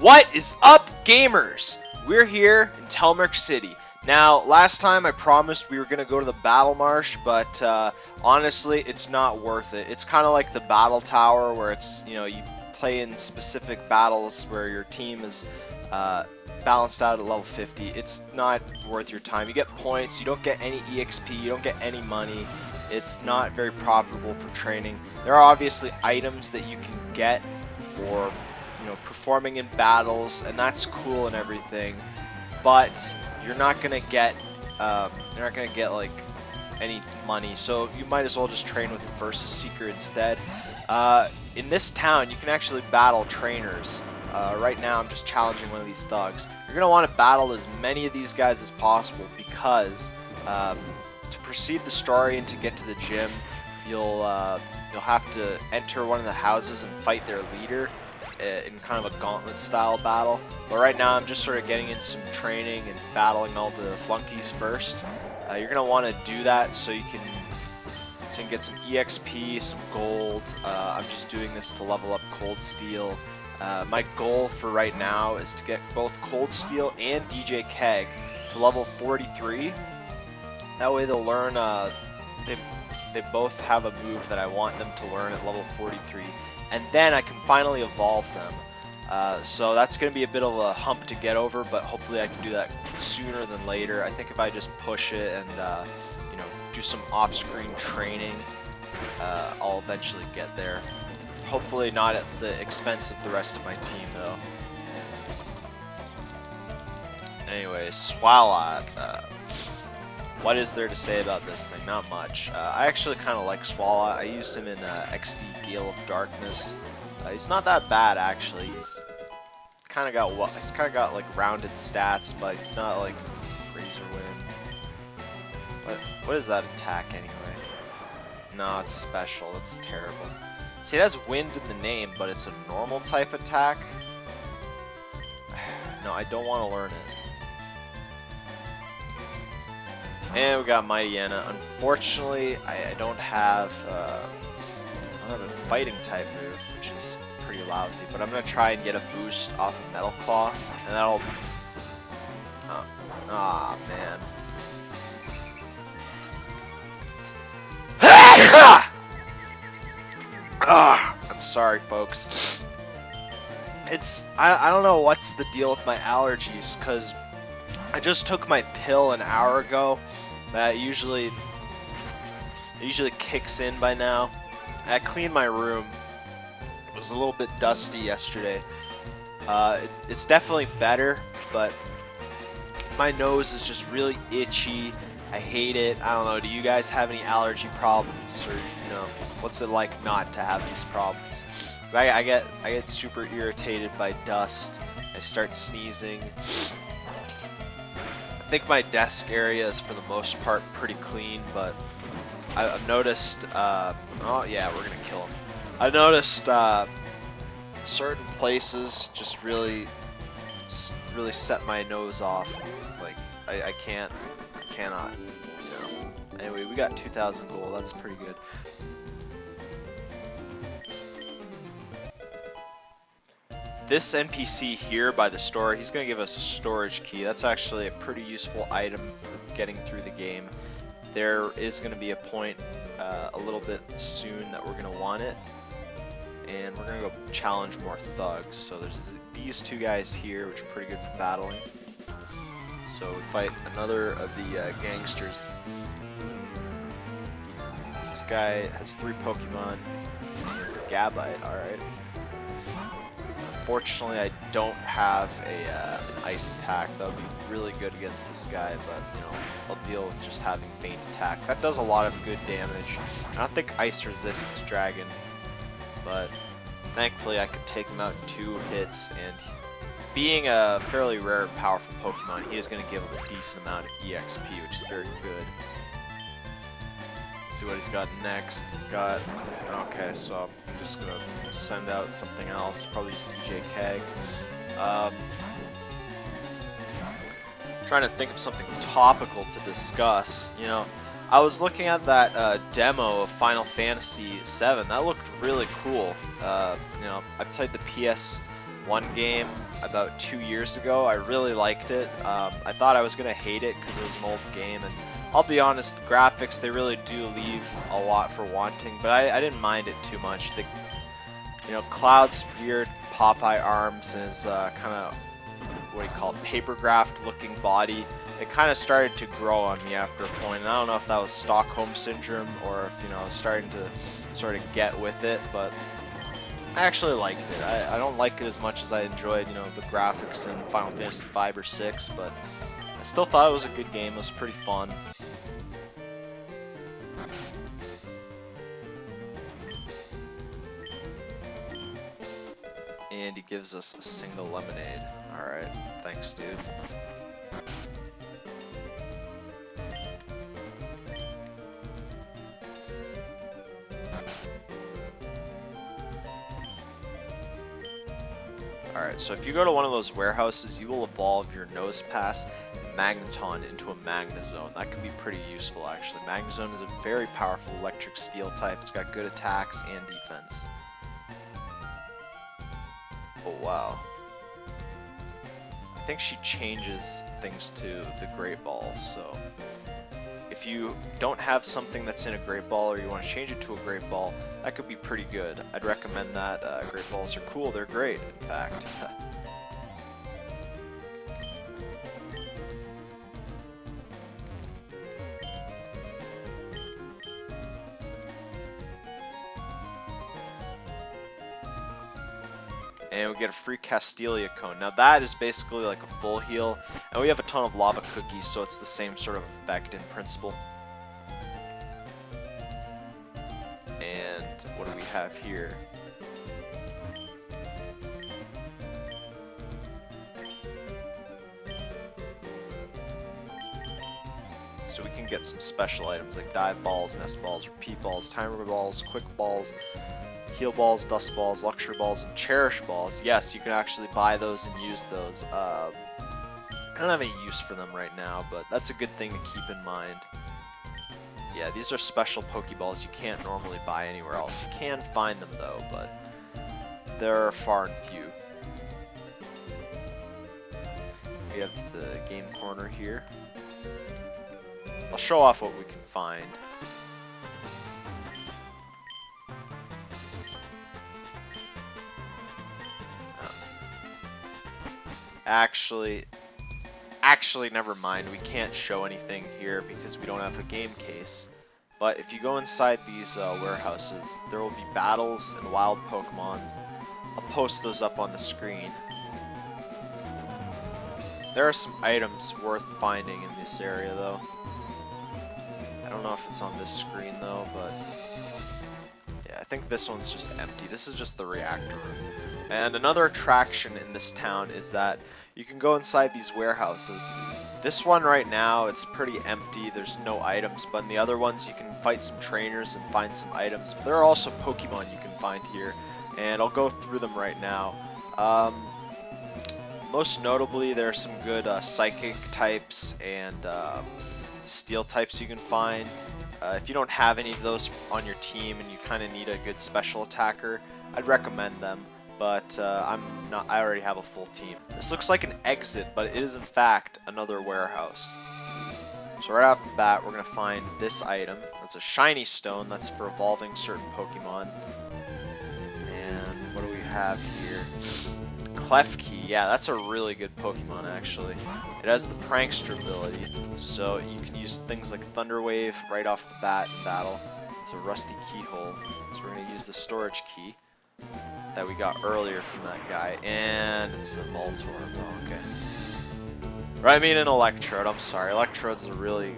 What is up, gamers? We're here in Telmurk City. Now, last time I promised we were going to go to the Battle Marsh, but honestly, it's not worth it. It's kind of like the Battle Tower, where it's, you play in specific battles where your team is balanced out at level 50. It's not worth your time. You get points, you don't get any EXP, you don't get any money. It's not very profitable for training. There are obviously items that you can get for performing in battles, and that's cool and everything, but you're not gonna get like any money, so you might as well just train with the Versus Seeker instead. In this town, you can actually battle trainers. Right now, I'm just challenging one of these thugs. You're gonna want to battle as many of these guys as possible because to proceed the story and to get to the gym, you'll have to enter one of the houses and fight their leader in kind of a gauntlet style battle. But right now I'm just sort of getting in some training and battling all the flunkies first. You're gonna want to do that so you can get some EXP, some gold. I'm just doing this to level up Cold Steel. My goal for right now is to get both Cold Steel and DJ Keg to level 43. That way they'll learn, they both have a move that I want them to learn at level 43. And then I can finally evolve them. So that's going to be a bit of a hump to get over, but hopefully I can do that sooner than later. I think if I just push it and do some off-screen training, I'll eventually get there. Hopefully not at the expense of the rest of my team, though. Anyway, Swalot. What is there to say about this thing? Not much. I actually kind of like Swalot. I used him in XD Gale of Darkness. He's not that bad, actually. He's kind of got like rounded stats, but he's not like Razor Wind. But what is that attack anyway? No, it's special. That's terrible. See, it has wind in the name, but it's a normal type attack. No, I don't want to learn it. And we got Mighty Yenna. Unfortunately, I don't have a fighting type move, which is pretty lousy. But I'm gonna try and get a boost off of Metal Claw, and that'll. Man. I'm sorry, folks. I don't know what's the deal with my allergies, because I just took my pill an hour ago. It usually kicks in by now. I cleaned my room. It was a little bit dusty yesterday. It's definitely better, but my nose is just really itchy. I hate it. I don't know. Do you guys have any allergy problems, or what's it like not to have these problems? 'Cause I get super irritated by dust. I start sneezing. I think my desk area is for the most part pretty clean, but I've noticed, oh yeah, we're gonna kill him. I noticed certain places just really set my nose off. Like I cannot. Anyway, we got 2,000 gold. That's pretty good. This NPC here by the store, he's going to give us a storage key. That's actually a pretty useful item for getting through the game. There is going to be a point a little bit soon that we're going to want it. And we're going to go challenge more thugs. So there's these two guys here, which are pretty good for battling. So we fight another of the gangsters. This guy has 3 Pokemon. He has a Gabite, alright. Unfortunately, I don't have an ice attack. That would be really good against this guy, but I'll deal with just having faint attack. That does a lot of good damage. I don't think ice resists dragon, but thankfully I could take him out in 2 hits, and being a fairly rare and powerful Pokemon, he is going to give him a decent amount of EXP, which is very good. Let's see what he's got next. He's got... Okay, so I'm just going to send out something else. Probably just DJ Keg. Trying to think of something topical to discuss. I was looking at that demo of Final Fantasy VII. That looked really cool. I played the PS1 game. about 2 years ago. I really liked it. I thought I was going to hate it because it was an old game, and I'll be honest, the graphics, they really do leave a lot for wanting, but I didn't mind it too much. You know, Cloud's weird Popeye arms and his kind of, what do you call it, paper-graphed looking body, it kind of started to grow on me after a point, and I don't know if that was Stockholm Syndrome or if, you know, I was starting to sort of get with it, but I actually liked it. I don't like it as much as I enjoyed, you know, the graphics in Final Fantasy 5 or 6, but I still thought it was a good game. It was pretty fun. And he gives us a single lemonade. Alright, thanks, dude. Alright, so if you go to one of those warehouses, you will evolve your Nose Pass and Magneton into a Magnezone. That can be pretty useful, actually. Magnezone is a very powerful electric steel type. It's got good attacks and defense. Oh, wow. I think she changes things to the Great Balls, so if you don't have something that's in a Great Ball or you want to change it to a Great Ball, that could be pretty good. I'd recommend that. Great Balls are cool, they're great, in fact. And we get a free Castelia cone. Now that is basically like a full heal, and we have a ton of lava cookies, so it's the same sort of effect in principle. And what do we have here? So we can get some special items like dive balls, nest balls, repeat balls, timer balls, quick balls, heal balls, dust balls, luxury balls, and cherish balls. Yes, you can actually buy those and use those. I don't have any use for them right now, but that's a good thing to keep in mind. Yeah, these are special Pokeballs you can't normally buy anywhere else. You can find them though, but they're far and few. We have the game corner here. I'll show off what we can find. Actually, never mind. We can't show anything here because we don't have a game case. But if you go inside these warehouses, there will be battles and wild Pokemons. I'll post those up on the screen. There are some items worth finding in this area, though. I don't know if it's on this screen, though, but yeah, I think this one's just empty. This is just the reactor room. And another attraction in this town is that you can go inside these warehouses. This one right now, it's pretty empty, there's no items, but in the other ones you can fight some trainers and find some items. But there are also Pokemon you can find here, and I'll go through them right now. Most notably, there are some good Psychic types and Steel types you can find. If you don't have any of those on your team and you kind of need a good special attacker, I'd recommend them. But I already have a full team. This looks like an exit, but it is in fact another warehouse. So right off the bat, we're going to find this item. It's a shiny stone. That's for evolving certain Pokemon. And what do we have here? Klefki. Yeah, that's a really good Pokemon, actually. It has the Prankster ability, so you can use things like Thunder Wave right off the bat in battle. It's a rusty keyhole, so we're going to use the storage key that we got earlier from that guy, and it's a Voltorb. Oh, okay. Right, I mean an Electrode. I'm sorry. Electrodes are really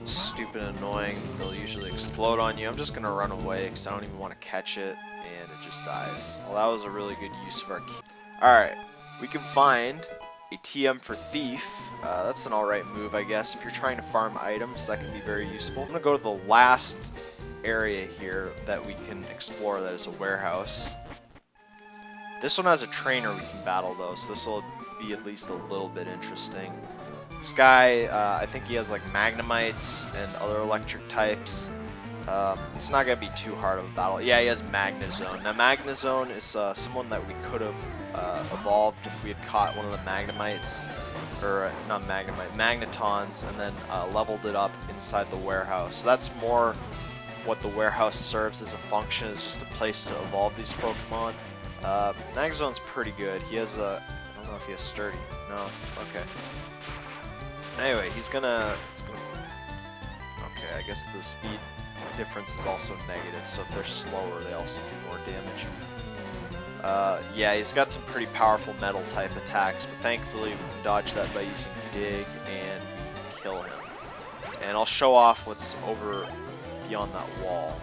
stupid and annoying. They'll usually explode on you. I'm just gonna run away because I don't even want to catch it, and it just dies. Well, that was a really good use of our key. Alright, we can find a TM for Thief. That's an alright move, I guess. If you're trying to farm items, that can be very useful. I'm gonna go to the last area here that we can explore that is a warehouse. This one has a trainer we can battle though, so this will be at least a little bit interesting. This guy, I think he has like Magnemites and other electric types. It's not gonna be too hard of a battle. Yeah, he has Magnezone. Now Magnezone is someone that we could have evolved if we had caught one of the Magnemites, or not Magnemite, Magnetons, and then leveled it up inside the warehouse. So that's more what the warehouse serves as a function, is just a place to evolve these Pokemon. Magnezone's pretty good. He has a, I don't know if he has Sturdy. No, okay. Anyway, he's gonna okay, I guess the speed difference is also negative, so if they're slower, they also do more damage. Yeah, he's got some pretty powerful metal type attacks, but thankfully we can dodge that by using Dig, and we can kill him. And I'll show off what's over beyond that wall.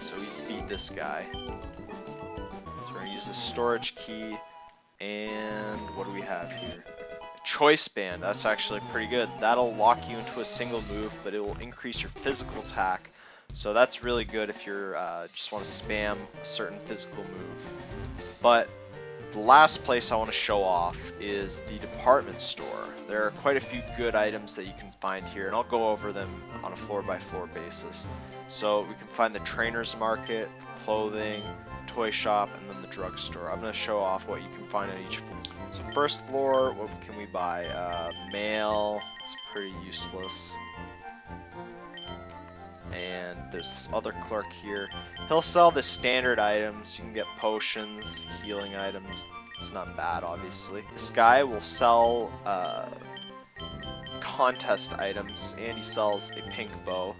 So we beat this guy. So we're gonna use the storage key, and what do we have here? Choice Band, that's actually pretty good. That'll lock you into a single move, but it will increase your physical attack. So that's really good if you're just want to spam a certain physical move. But the last place I want to show off is the department store. There are quite a few good items that you can find here, and I'll go over them on a floor-by-floor basis. So we can find the trainer's market, the clothing, toy shop, and then the drugstore. I'm going to show off what you can find on each floor. So first floor, what can we buy? Mail, it's pretty useless. And there's this other clerk here. He'll sell the standard items. You can get potions, healing items. It's not bad, obviously. This guy will sell contest items, and he sells a pink bow.